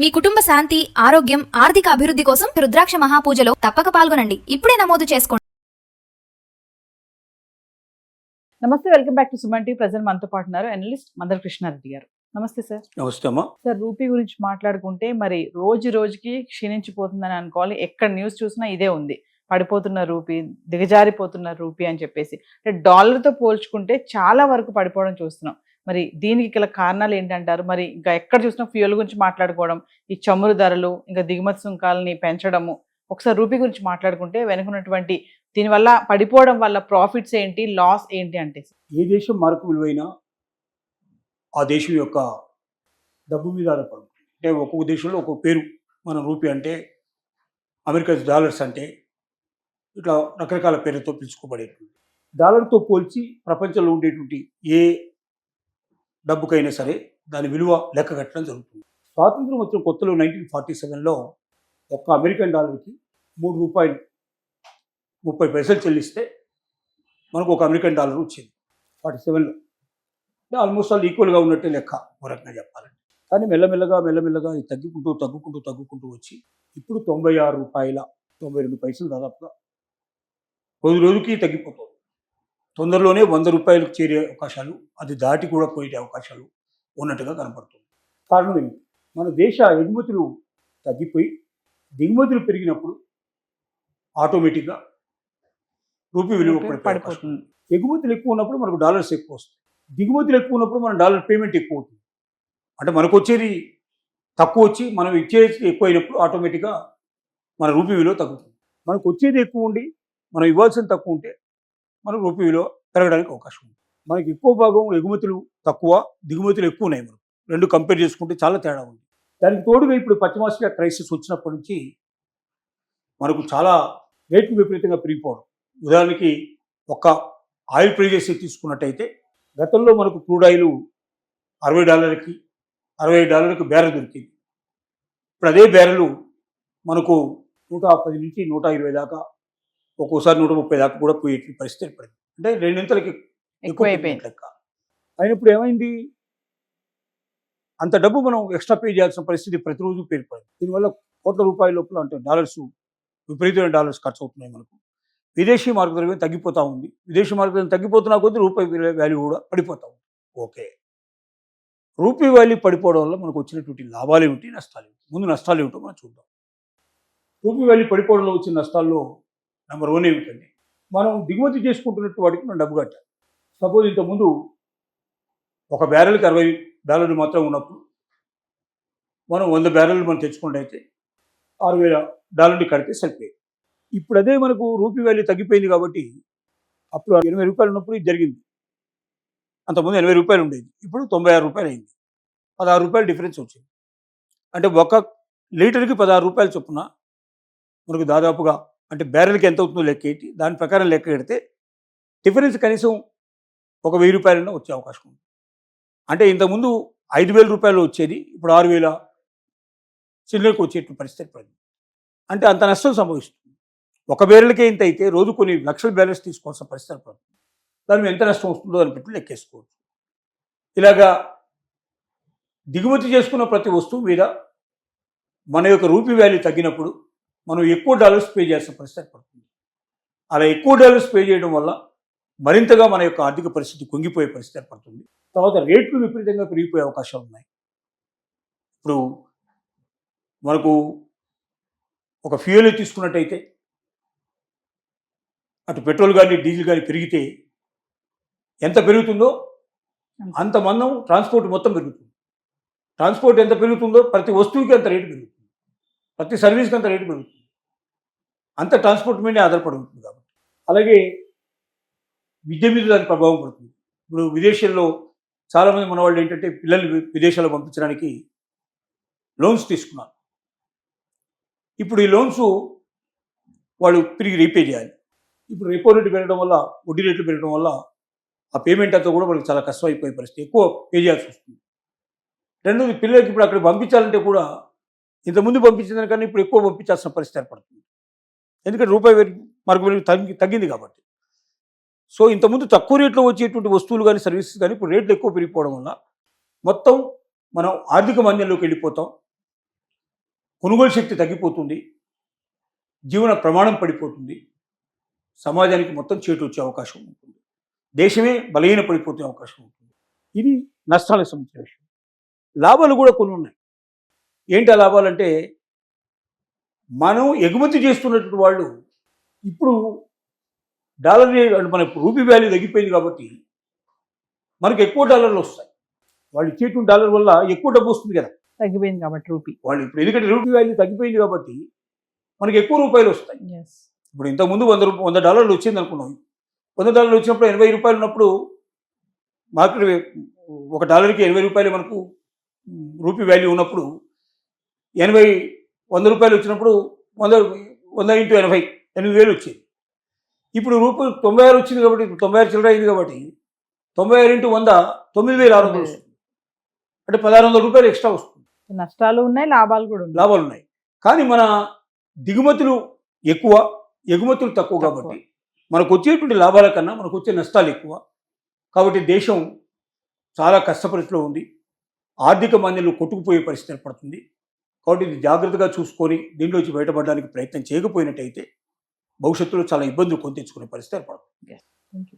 మీ కుటుంబ శాంతి, ఆరోగ్యం, ఆర్థిక అభివృద్ధి కోసం రుద్రాక్ష మహాపూజలో తప్పక పాల్గొనండి. ఇప్పుడే నమోదు చేసుకోండి. నమస్తే, welcome back to Suman TV. Present మనతో పాటు ఉన్నారు అనలిస్ట్ మందర కృష్ణారెడ్డి గారు. నమస్తే సార్. నమస్తే అమ్మా. సార్, రూపీ గురించి మాట్లాడుకుంటే మరి రోజు రోజుకి క్షీణించిపోతుందని అనుకోవాలి. ఎక్కడ న్యూస్ చూసినా ఇదే ఉంది, పడిపోతున్న రూపీ, దిగజారిపోతున్న రూపీ అని చెప్పేసి. అంటే డాలర్తో పోల్చుకుంటే చాలా వరకు పడిపోవడం చూస్తున్నాం. మరి దీనికి గల కారణాలు ఏంటంటారు? మరి ఇంకా ఎక్కడ చూసినా ఫ్యూయల్ గురించి మాట్లాడుకోవడం, ఈ చమురు ధరలు, ఇంకా దిగుమతి సుంకాలని పెంచడము. ఒకసారి రూపీ గురించి మాట్లాడుకుంటే వెనుకున్నటువంటి దీనివల్ల పడిపోవడం వల్ల ప్రాఫిట్స్ ఏంటి, లాస్ ఏంటి అంటే? ఏ దేశం మార్పు విలువైనా ఆ దేశం యొక్క డబ్బు మీద ఆధారపడుతుంది. అంటే ఒక్కొక్క దేశంలో ఒక్కొక్క పేరు. మన రూపీ అంటే, అమెరికా డాలర్స్ అంటే, ఇట్లా రకరకాల పేరుతో పిలుచుకోబడేటువంటి. డాలర్తో పోల్చి ప్రపంచంలో ఉండేటువంటి ఏ డబ్బుకైనా సరే దాని విలువ లెక్క కట్టడం జరుగుతుంది. స్వాతంత్రం వచ్చిన కొత్తలో 1947లో ఒక్క అమెరికన్ డాలర్కి ₹3.30 చెల్లిస్తే మనకు ఒక అమెరికన్ డాలర్ వచ్చేది 47లో. అంటే ఆల్మోస్ట్ ఆల్ ఈక్వల్గా ఉన్నట్టే లెక్క ఒక రకంగా చెప్పాలంటే. కానీ మెల్లమెల్లగా ఇది తగ్గుకుంటూ వచ్చి ఇప్పుడు ₹96.92 దాదాపుగా రోజు రోజుకి తగ్గిపోతుంది. తొందరలోనే ₹100 చేరే అవకాశాలు, అది దాటి కూడా పోయే అవకాశాలు ఉన్నట్టుగా కనపడుతుంది. కారణం ఏంటి? మన దేశ ఎగుమతులు తగ్గిపోయి దిగుమతులు పెరిగినప్పుడు ఆటోమేటిక్గా రూపీ విలువ పడిపోతుంది. ఎగుమతులు ఎక్కువ ఉన్నప్పుడు మనకు డాలర్స్ ఎక్కువ వస్తాయి, దిగుమతులు ఎక్కువ ఉన్నప్పుడు మన డాలర్ పేమెంట్ ఎక్కువ అవుతుంది. అంటే మనకు వచ్చేది తక్కువ వచ్చి మనం ఇచ్చేది ఎక్కువ అయినప్పుడు ఆటోమేటిక్గా మన రూపీ విలువ తగ్గుతుంది. మనకు వచ్చేది ఎక్కువ ఉండి మనం ఇవ్వాల్సింది తక్కువ ఉంటే మనకు రూపీ విలువ పెరగడానికి అవకాశం ఉంది. మనకి ఎక్కువ భాగం ఎగుమతులు తక్కువ, దిగుమతులు ఎక్కువ ఉన్నాయి. మనం రెండు కంపేర్ చేసుకుంటే చాలా తేడా ఉంది. దానికి తోడుగా ఇప్పుడు పశ్చిమాసియా క్రైసిస్ వచ్చినప్పటి నుంచి మనకు చాలా రేట్లు విపరీతంగా పెరిగిపోవడం. ఉదాహరణకి ఒక ఆయిల్ ప్రైజెస్ తీసుకున్నట్టయితే గతంలో మనకు క్రూడ్ ఆయిల్ $60 బ్యారెల్ దొరికింది. ఇప్పుడు అదే బ్యారెల్ మనకు 110 నుంచి 120 దాకా, ఒక్కోసారి 130 దాకా కూడా పోయే పరిస్థితి ఏర్పడింది. అంటే రెండింతలకి ఎక్కువ అయిపోయింది లెక్క. అయినప్పుడు ఏమైంది? అంత డబ్బు మనం ఎక్స్ట్రా పే చేయాల్సిన పరిస్థితి ప్రతిరోజు పేరుపడింది. దీనివల్ల కోట్ల రూపాయల లోపల అంటే విపరీతమైన డాలర్స్ ఖర్చు అవుతున్నాయి. మనకు విదేశీ మార్కెట్ ద్రవ్యం తగ్గిపోతూ ఉంది. విదేశీ మార్కెట్ ద్రవ్యం తగ్గిపోతున్నా కొద్దీ రూపాయి వాల్యూ కూడా పడిపోతూ ఉంది. ఓకే, రూపీ వాల్యూ పడిపోవడం వల్ల మనకు వచ్చినటువంటి లాభాలు ఏమిటి, నష్టాలు ఏమిటి? ముందు నష్టాలు ఏమిటో మనం చూద్దాం. రూపీ వాల్యూ పడిపోవడంలో వచ్చిన నష్టాల్లో నెంబర్ 1 ఏమిటండి? మనం దిగుమతి చేసుకుంటున్నట్టు వాటికి మనం డబ్బు కట్టాలి. సపోజ్ ఇంతకుముందు ఒక బ్యారెల్కి $60 మాత్రం ఉన్నప్పుడు మనం 100 బ్యారెల్ మనం తెచ్చుకున్నట్టయితే $6,000 కడితే సరిపోయేది. ఇప్పుడు అదే మనకు రూపీ వాల్యూ తగ్గిపోయింది కాబట్టి అప్పుడు $80 ఉన్నప్పుడు ఇది జరిగింది. అంతకుముందు $80 ఉండేది, ఇప్పుడు $96 అయింది. $16 డిఫరెన్స్ వచ్చింది. అంటే ఒక లీటర్కి $16 చొప్పున మనకు దాదాపుగా, అంటే బ్యారెల్కి ఎంత అవుతుందో లెక్క ఏంటి, దాని ప్రకారం లెక్క పెడితే డిఫరెన్స్ కనీసం ఒక $1,000 వచ్చే అవకాశం ఉంది. అంటే ఇంతకుముందు $5,000 వచ్చేది, ఇప్పుడు 6,000 చిల్లరకు వచ్చేటువంటి పరిస్థితి పడింది. అంటే అంత నష్టం సంభవిస్తుంది. ఒక బ్యారెల్కే ఇంత అయితే రోజు కొన్ని లక్షల బ్యారెల్స్ తీసుకోవాల్సిన పరిస్థితి పడుతుంది. దాని ఎంత నష్టం వస్తుందో అని పెట్టి లెక్కేసుకోవచ్చు. ఇలాగా దిగుమతి చేసుకున్న ప్రతి వస్తువు మీద మన యొక్క రూపీ వాల్యూ తగ్గినప్పుడు మనం ఎక్కువ డాలర్స్ పే చేయాల్సిన పరిస్థితి పడుతుంది. అలా ఎక్కువ డాలర్స్ పే చేయడం వల్ల మరింతగా మన యొక్క ఆర్థిక పరిస్థితి కుంగిపోయే పరిస్థితి ఏర్పడుతుంది. తర్వాత రేట్లు విపరీతంగా పెరిగిపోయే అవకాశాలు ఉన్నాయి. ఇప్పుడు మనకు ఒక ఫ్యూయల్ తీసుకున్నట్టయితే అటు పెట్రోల్ కానీ డీజిల్ కానీ పెరిగితే ఎంత పెరుగుతుందో అంత మందం ట్రాన్స్పోర్ట్ మొత్తం పెరుగుతుంది. ట్రాన్స్పోర్ట్ ఎంత పెరుగుతుందో ప్రతి వస్తువుకి అంత రేటు పెరుగుతుంది, ప్రతి సర్వీస్కి అంత రేటు పెరుగుతుంది. అంత ట్రాన్స్పోర్ట్ మీదే ఆధారపడి ఉంటుంది. కాబట్టి అలాగే విద్య మీద దాని ప్రభావం పడుతుంది. ఇప్పుడు విదేశాల్లో చాలామంది మన వాళ్ళు ఏంటంటే పిల్లల్ని విదేశాల్లో పంపించడానికి లోన్స్ తీసుకున్నారు. ఇప్పుడు ఈ లోన్స్ వాళ్ళు తిరిగి రీపే చేయాలి. ఇప్పుడు రెపో రేటు పెరగడం వల్ల, వడ్డీ రేట్లు పెరగడం వల్ల ఆ పేమెంట్ అంతా కూడా మనకు చాలా కష్టం అయిపోయే పరిస్థితి, ఎక్కువ పే చేయాల్సి వస్తుంది. రెండోది, పిల్లలకి ఇప్పుడు అక్కడ పంపించాలంటే కూడా ఇంతకుముందు పంపించిన దానికన్నా ఇప్పుడు ఎక్కువ పంపించాల్సిన పరిస్థితి ఏర్పడుతుంది. ఎందుకంటే రూపాయి మార్కు విలువ తగ్గింది కాబట్టి. సో ఇంతకుముందు తక్కువ రేట్లో వచ్చేటువంటి వస్తువులు కానీ సర్వీసెస్ కానీ ఇప్పుడు రేట్లు ఎక్కువ పెరిగిపోవడం వల్ల మొత్తం మనం ఆర్థిక మాంద్యంలోకి వెళ్ళిపోతాం. కొనుగోలు శక్తి తగ్గిపోతుంది, జీవన ప్రమాణం పడిపోతుంది, సమాజానికి మొత్తం చేటు వచ్చే అవకాశం ఉంటుంది, దేశమే బలహీన పడిపోతే అవకాశం ఉంటుంది. ఇది నష్టాలకు సంబంధించిన విషయం. లాభాలు కూడా కొన్ని ఉన్నాయి. ఏంటి ఆ లాభాలంటే, మనం ఎగుమతి చేస్తున్నటువంటి వాళ్ళు ఇప్పుడు డాలర్ మన రూపీ వాల్యూ తగ్గిపోయింది కాబట్టి మనకు ఎక్కువ డాలర్లు వస్తాయి. వాళ్ళు ఇచ్చేటువంటి డాలర్ వల్ల ఎక్కువ డబ్బు వస్తుంది కదా. తగ్గిపోయింది కాబట్టి రూపీ. వాళ్ళు ఇప్పుడు ఎందుకంటే రూపీ వాల్యూ తగ్గిపోయింది కాబట్టి మనకి ఎక్కువ రూపాయలు వస్తాయి. ఎస్. ఇప్పుడు ఇంతకుముందు $100 వచ్చింది అనుకున్నాం. $100 వచ్చినప్పుడు $80 ఉన్నప్పుడు మార్కెట్ ఒక డాలర్కి $80 మనకు రూపీ వాల్యూ ఉన్నప్పుడు $100 వచ్చినప్పుడు 100 × 80 8,000 వచ్చేది. ఇప్పుడు రూపాయలు 96 వచ్చింది కాబట్టి 96 చిల్లర అయింది కాబట్టి 96 × 100 9,600 వస్తుంది. అంటే $1,600 ఎక్స్ట్రా వస్తుంది. నష్టాలు ఉన్నాయి, లాభాలు కూడా ఉన్నాయి. లాభాలు ఉన్నాయి. కానీ మన దిగుమతులు ఎక్కువ, ఎగుమతులు తక్కువ కాబట్టి మనకు వచ్చేటువంటి లాభాల కన్నా మనకు వచ్చే నష్టాలు ఎక్కువ. కాబట్టి దేశం చాలా కష్టపరిస్థితిలో ఉంది. ఆర్థిక మాంద్యంలో కొట్టుకుపోయే పరిస్థితి ఏర్పడుతుంది. కాబట్టి ఇది జాగ్రత్తగా చూసుకొని దీంట్లోంచి బయటపడడానికి ప్రయత్నం చేయకపోయినట్టయితే భవిష్యత్తులో చాలా ఇబ్బందులు కొని తెచ్చుకునే పరిస్థితి ఏర్పడుతుంది. Thank you.